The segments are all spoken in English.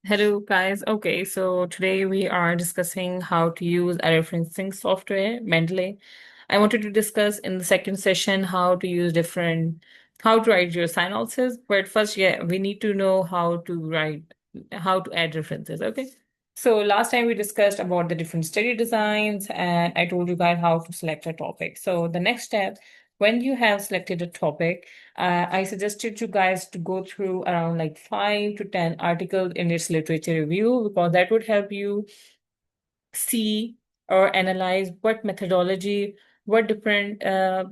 Hello, guys. Okay, so today we are discussing how to use a referencing software mentally. I wanted to discuss in the second session how to write your synopsis. But first, yeah, we need to know how to add references. Okay. So last time we discussed about the different study designs, and I told you guys how to select a topic. So the next step, when you have selected a topic, I suggested you guys to go through around like 5 to 10 articles in its literature review because that would help you see or analyze what methodology, what different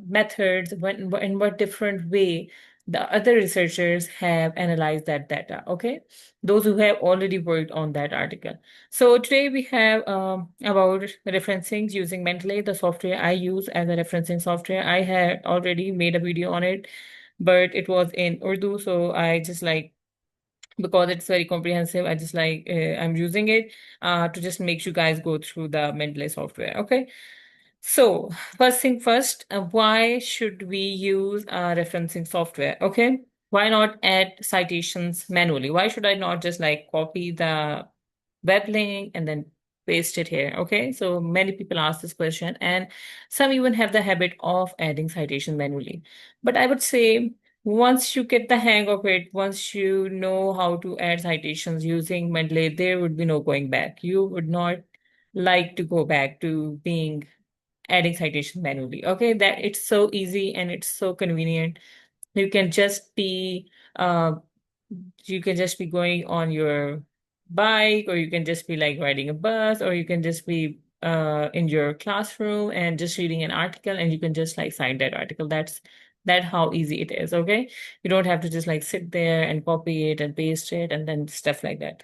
methods, in what different way the other researchers have analyzed that data. Okay, those who have already worked on that article. So today we have about referencing using Mendeley, the software I use as a referencing software. I had already made a video on it, but it was in Urdu, so I just like because it's very comprehensive. I just like I'm using it to just make you guys go through the Mendeley software. Okay. So first thing first, why should we use referencing software? Okay. Why not add citations manually? Why should I not just like copy the web link and then paste it here? Okay. So many people ask this question, and some even have the habit of adding citation manually. But I would say once you get the hang of it, once you know how to add citations using Mendeley, there would be no going back. You would not like to go back to being adding citation manually. Okay, that it's so easy and it's so convenient. You can just be uh you can just be going on your bike, or you can just be like riding a bus, or you can just be in your classroom and just reading an article, and you can just like cite that article. That how easy it is. Okay, you don't have to just like sit there and copy it and paste it and then stuff like that.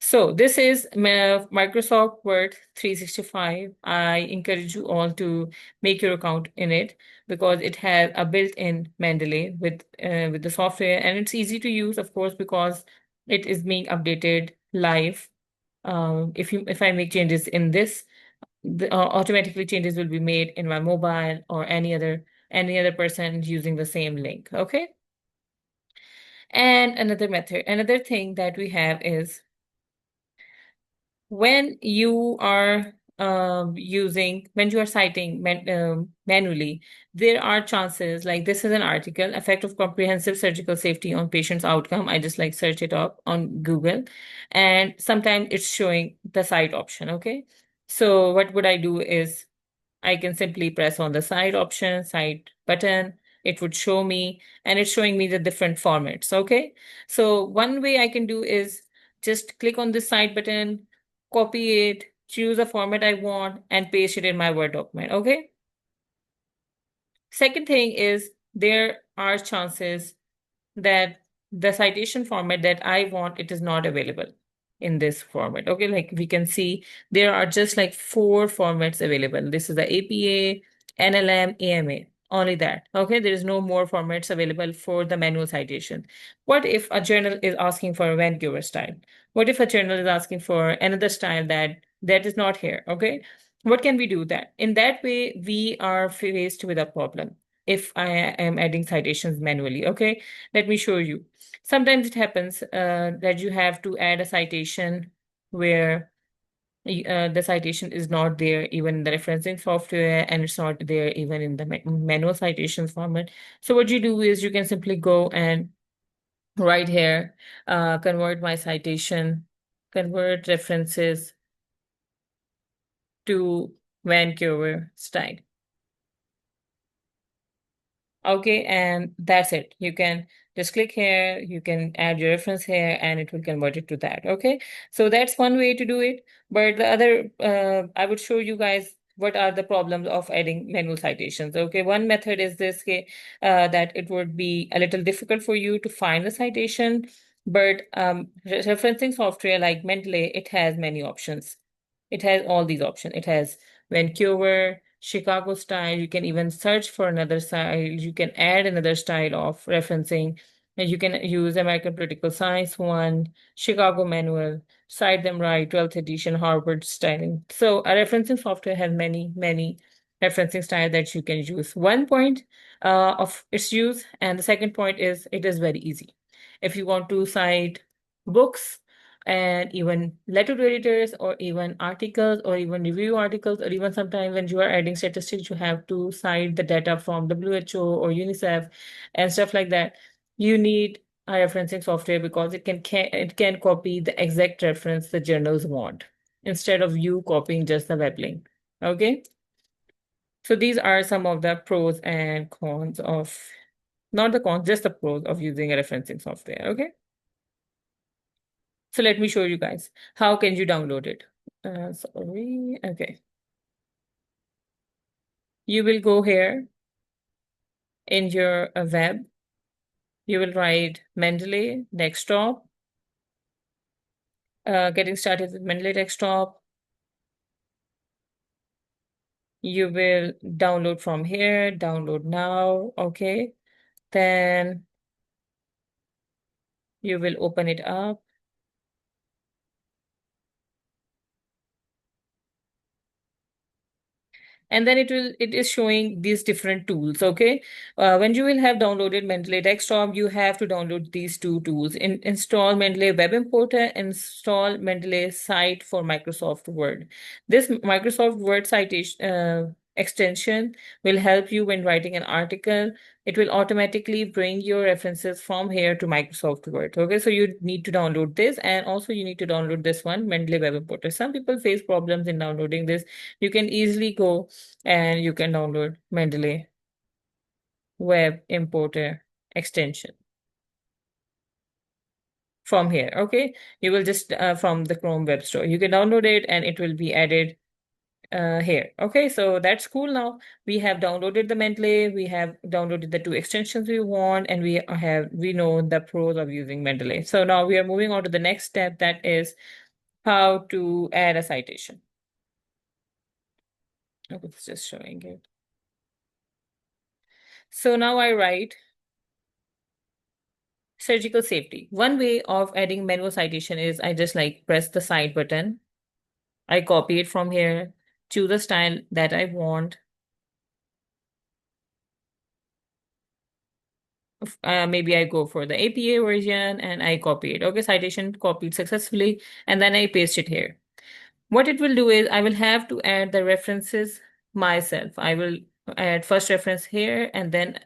So this is Microsoft Word 365. I encourage you all to make your account in it because it has a built-in Mendeley with the software, and it's easy to use, of course, because it is being updated live. If I make changes in this, automatically changes will be made in my mobile or any other person using the same link. Okay. And another thing that we have is when you are when you are citing manually, there are chances like this is an article, effect of comprehensive surgical safety on patient's outcome. I just like search it up on Google, and sometimes it's showing the cite option. Okay, so what would I do is I can simply press on the side option, side button. It would show me, and it's showing me the different formats. Okay. So one way I can do is just click on this side button, copy it, choose a format I want, and paste it in my Word document. Okay. Second thing is there are chances that the citation format that I want, it is not available in this format. Okay, like we can see there are just like 4 formats available. This is the APA, NLM, AMA, only that. Okay, there is no more formats available for the manual citation. What if a journal is asking for a Vancouver style? What if a journal is asking for another style that is not here? Okay, what can we do that? In that way, we are faced with a problem if I am adding citations manually. Okay, let me show you. Sometimes it happens that you have to add a citation where the citation is not there even in the referencing software, and it's not there even in the manual citations format. So what you do is you can simply go and right here, convert my citation, convert references to Vancouver style. Okay, and that's it. You can just click here, you can add your reference here, and it will convert it to that. Okay, so that's one way to do it. But the other, I would show you guys what are the problems of adding manual citations. Okay, one method is this, okay, that it would be a little difficult for you to find the citation, but referencing software like Mendeley, it has many options. It has all these options. It has Vancouver, Chicago style. You can even search for another style. You can add another style of referencing. And you can use American Political Science one, Chicago Manual, Cite Them Right, 12th edition, Harvard styling. So a referencing software has many, many referencing style that you can use. One point of its use, and the second point is it is very easy. If you want to cite books, and even letter to editors, or even articles, or even review articles, or even sometimes when you are adding statistics, you have to cite the data from WHO or UNICEF and stuff like that. You need a referencing software because it can copy the exact reference the journals want instead of you copying just the web link. Okay. So these are some of the pros and cons of, not the cons, just the pros of using a referencing software. Okay. So let me show you guys. How can you download it? Sorry. Okay. You will go here in your web. You will write Mendeley desktop. Getting started with Mendeley desktop. You will download from here, download now. Okay. Then you will open it up. And then it is showing these different tools. Okay. When you will have downloaded Mendeley desktop, you have to download these two tools. Install Mendeley web importer, install Mendeley site for Microsoft Word. This Microsoft Word citation extension will help you when writing an article. It will automatically bring your references from here to Microsoft Word. Okay, so you need to download this, and also you need to download this one, Mendeley web importer. Some people face problems in downloading this. You can easily go and you can download Mendeley web importer extension from here. Okay, you will just from the Chrome web store, you can download it and it will be added here. Okay, so that's cool. Now we have downloaded the Mendeley, we have downloaded the two extensions we want, and we know the pros of using Mendeley. So now we are moving on to the next step, that is how to add a citation. Okay, it's just showing it. So now I write surgical safety. One way of adding manual citation is I just like press the cite button. I copy it from here, choose the style that I want. Maybe I go for the APA version and I copy it. Okay, citation copied successfully, and then I paste it here. What it will do is I will have to add the references myself. I will add first reference here, and then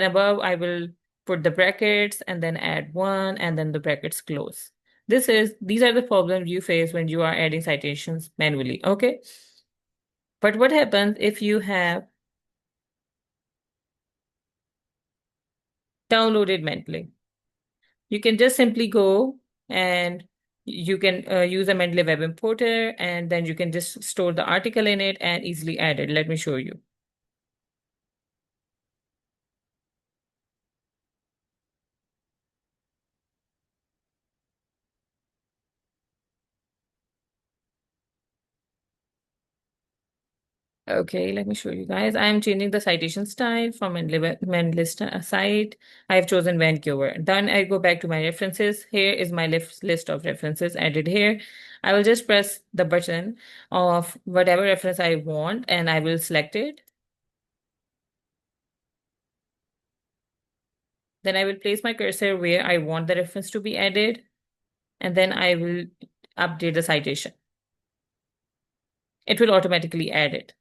above I will put the brackets and then add one and then the brackets close. These are the problems you face when you are adding citations manually. Okay. But what happens if you have downloaded Mendeley? You can just simply go and you can use a Mendeley web importer, and then you can just store the article in it and easily add it. Let me show you. Okay, let me show you guys. I'm changing the citation style from Mendeley site. I've chosen Vancouver. Then I go back to my references. Here is my list of references added here. I will just press the button of whatever reference I want and I will select it. Then I will place my cursor where I want the reference to be added, and then I will update the citation. It will automatically add it.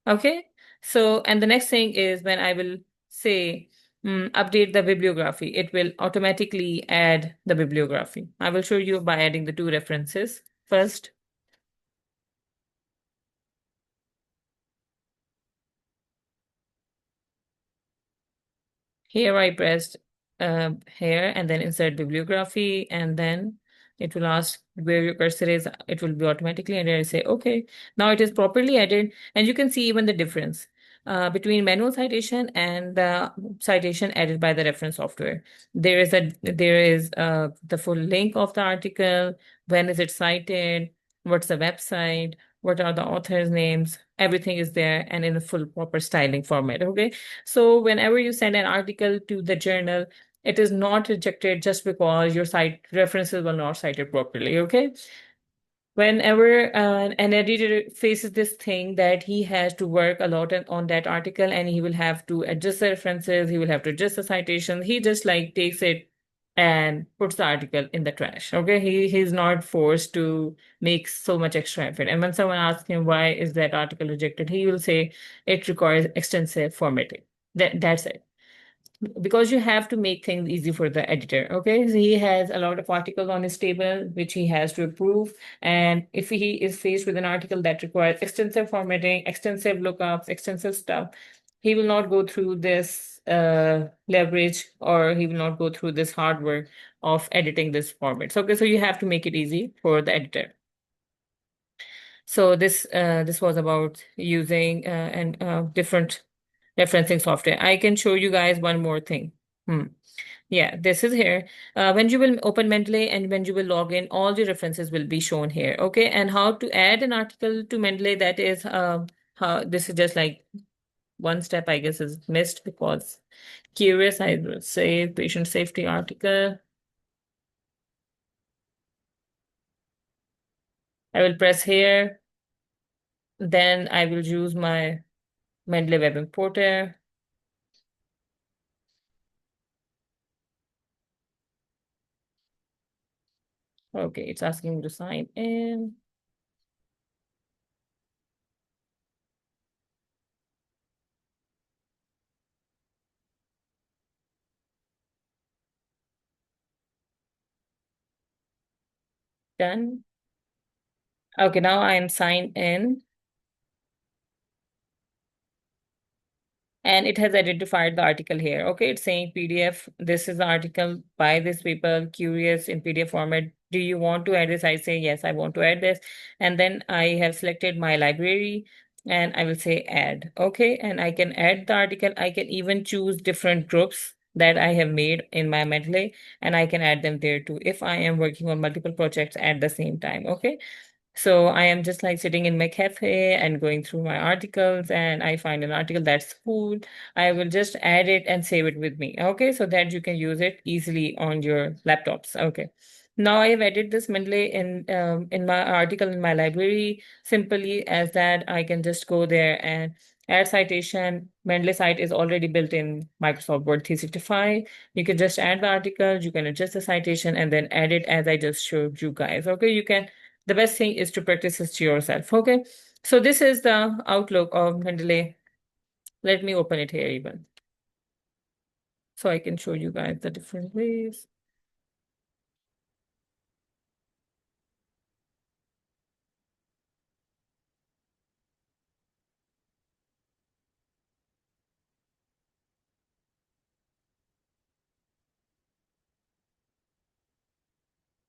Okay. So, and the next thing is when I will say update the bibliography, it will automatically add the bibliography. I will show you by adding the two references. First, here I pressed here and then insert bibliography, and then it will ask where your cursor is. It will be automatically added. I say, okay, now it is properly added, and you can see even the difference between manual citation and the citation added by the reference software. There is the full link of the article, when is it cited, what's the website, what are the authors' names, everything is there and in a full proper styling format. Okay. So whenever you send an article to the journal, it is not rejected just because your site references were not cited properly. Okay. Whenever an editor faces this thing that he has to work a lot on that article and he will have to adjust the references, he will have to adjust the citations, he just like takes it and puts the article in the trash. Okay, he's not forced to make so much extra effort. And when someone asks him why is that article rejected, he will say it requires extensive formatting. That's it, because you have to make things easy for the editor. Okay, so he has a lot of articles on his table which he has to approve, and if he is faced with an article that requires extensive formatting, extensive lookups, extensive stuff, he will not go through this leverage, or he will not go through this hard work of editing this format. So okay, so you have to make it easy for the editor. So this was about using and different referencing software. I can show you guys one more thing. Hmm. Yeah, this is here. When you will open Mendeley and when you will log in, all the references will be shown here. Okay, and how to add an article to Mendeley, that is how this is just like one step I guess is missed because curious, I would say patient safety article. I will press here, then I will use my Mendeley web importer. Okay, it's asking me to sign in. Done. Okay, now I am signed in. And it has identified the article here. Okay, it's saying PDF. This is the article by this people, curious in PDF format. Do you want to add this? I say, yes, I want to add this. And then I have selected my library and I will say add. Okay, and I can add the article. I can even choose different groups that I have made in my Mendeley, and I can add them there too if I am working on multiple projects at the same time. Okay. So I am just like sitting in my cafe and going through my articles, and I find an article that's cool. I will just add it and save it with me. Okay, so that you can use it easily on your laptops. Okay. Now I have added this Mendeley in my article in my library. Simply as that, I can just go there and add citation. Mendeley site is already built in Microsoft Word 365. You can just add the article, you can adjust the citation, and then add it as I just showed you guys. Okay, you can, the best thing is to practice this to yourself. Okay. So this is the outlook of Mendeley. Let me open it here even, so I can show you guys the different ways.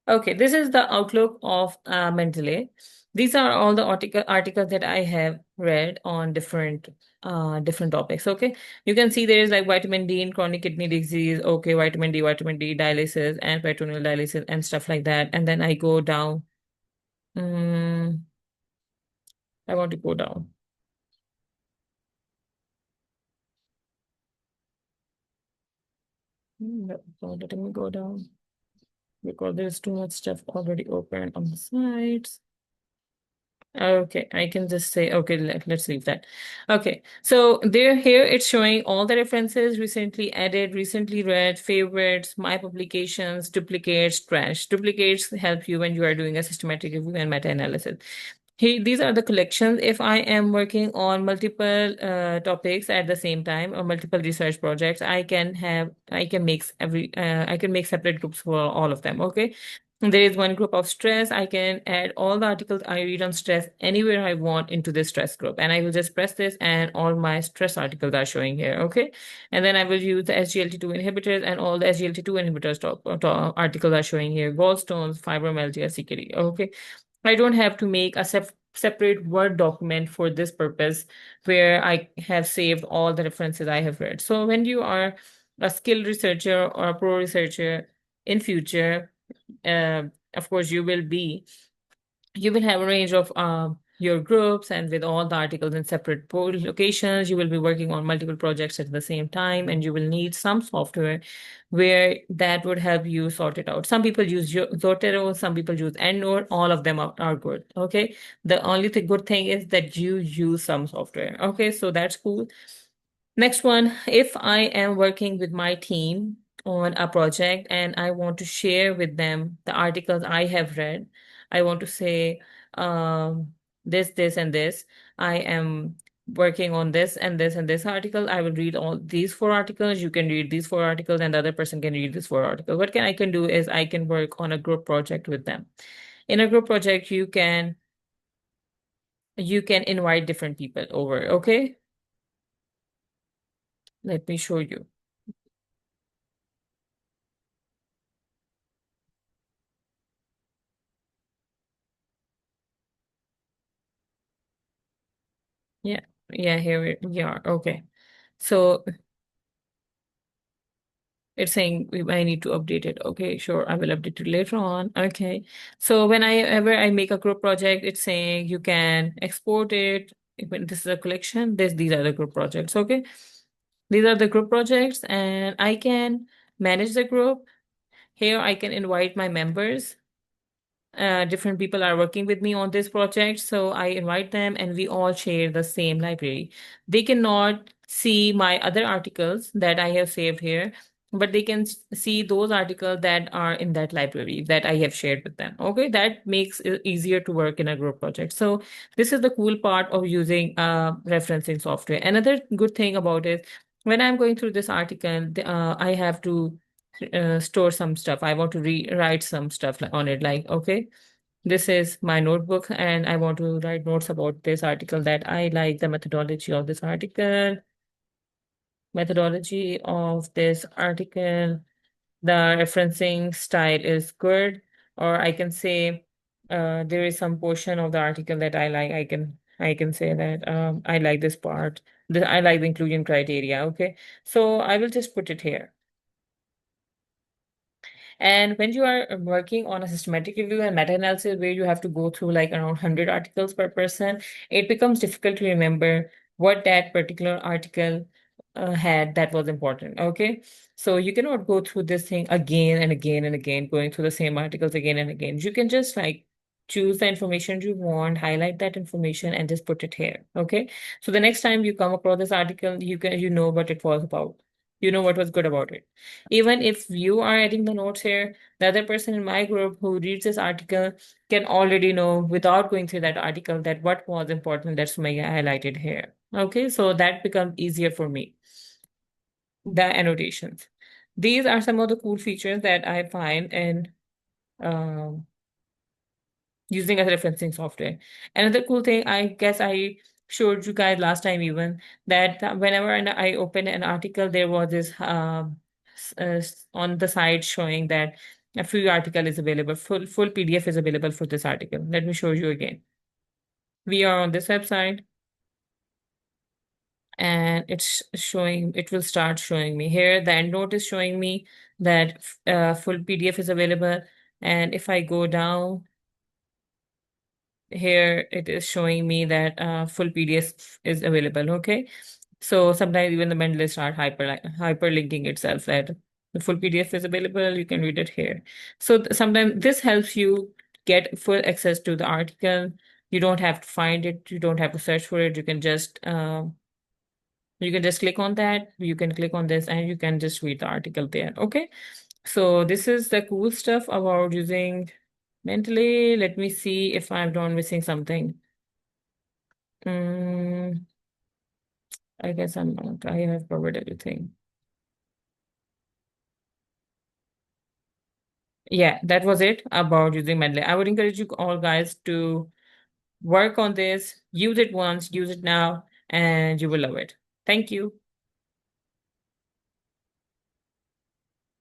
Okay, this is the outlook of Mendeley. These are all the articles that I have read on different topics. Okay, you can see there is like vitamin D in chronic kidney disease. Okay, vitamin D dialysis and peritoneal dialysis and stuff like that. And then I go down. Mm, I want to go down. That's not letting me go down, because there's too much stuff already open on the sides. Okay, I can just say, okay, let's leave that. Okay, so there here it's showing all the references recently added, recently read, favorites, my publications, duplicates, trash. Duplicates help you when you are doing a systematic review and meta-analysis. These are the collections. If I am working on multiple topics at the same time or multiple research projects, I can make separate groups for all of them. Okay. There is one group of stress. I can add all the articles I read on stress anywhere I want into this stress group. And I will just press this and all my stress articles are showing here. Okay. And then I will use the SGLT2 inhibitors, and all the SGLT2 inhibitors articles are showing here. Gallstones, fibromyalgia, CKD. Okay. I don't have to make a separate Word document for this purpose where I have saved all the references I have read. So when you are a skilled researcher or a pro researcher in future, uh, of course, you will have a range of your groups, and with all the articles in separate locations, you will be working on multiple projects at the same time, and you will need some software where that would help you sort it out. Some people use Zotero, some people use EndNote. All of them are good. Okay. The only good thing is that you use some software. Okay. So that's cool. Next one, if I am working with my team on a project and I want to share with them the articles I have read. I want to say this, and this. I am working on this and this and this article. I will read all these four articles. You can read these four articles, and the other person can read these four articles. What can I can do is I can work on a group project with them. In a group project, you can invite different people over. Okay, let me show you. Yeah, yeah, here we are. Okay. So it's saying I need to update it. Okay, sure. I will update it later on. Okay. So whenever I make a group project, it's saying you can export it. When this is a collection, these are the group projects. Okay. These are the group projects, and I can manage the group. Here I can invite my members. Different people are working with me on this project, so I invite them and we all share the same library. They cannot see my other articles that I have saved here, but they can see those articles that are in that library that I have shared with them. Okay, that makes it easier to work in a group project. So this is the cool part of using referencing software. Another good thing about it, when I'm going through this article, I have to store some stuff. I want to rewrite some stuff on it. Like, okay, this is my notebook, and I want to write notes about this article that I like the methodology of this article. Methodology of this article. The referencing style is good, or I can say there is some portion of the article that I like. I can say that I like this part. I like the inclusion criteria. Okay, so I will just put it here. And when you are working on a systematic review and meta-analysis where you have to go through like around 100 articles per person, it becomes difficult to remember what that particular article had that was important. Okay. So you cannot go through this thing again and again and again, going through the same articles again and again. You can just like choose the information you want, highlight that information, and just put it here. Okay. So the next time you come across this article, you know what it was about. You know what was good about it. Even if you are adding the notes here, the other person in my group who reads this article can already know without going through that article that what was important that's my highlighted here. Okay, so that becomes easier for me. The annotations. These are some of the cool features that I find in um, using a referencing software. Another cool thing, I guess I showed you guys last time even, that whenever I open an article, there was this on the side showing that a free article is available, full PDF is available for this article. Let me show you again. We are on this website and it will start showing me here. The endnote is showing me that full PDF is available. And if I go down, here it is showing me that full PDF is available. Okay. So sometimes even the Mendeley start hyperlinking itself that the full PDF is available. You can read it here. So sometimes this helps you get full access to the article. You don't have to find it. You don't have to search for it. You can just click on that. You can click on this and you can just read the article there. Okay. So this is the cool stuff about using Mentally. Let me see if I'm not missing something. Mm, I guess I'm not. I have covered everything. Yeah, that was it about using Mendeley. I would encourage you all guys to work on this, use it once, use it now, and you will love it. Thank you.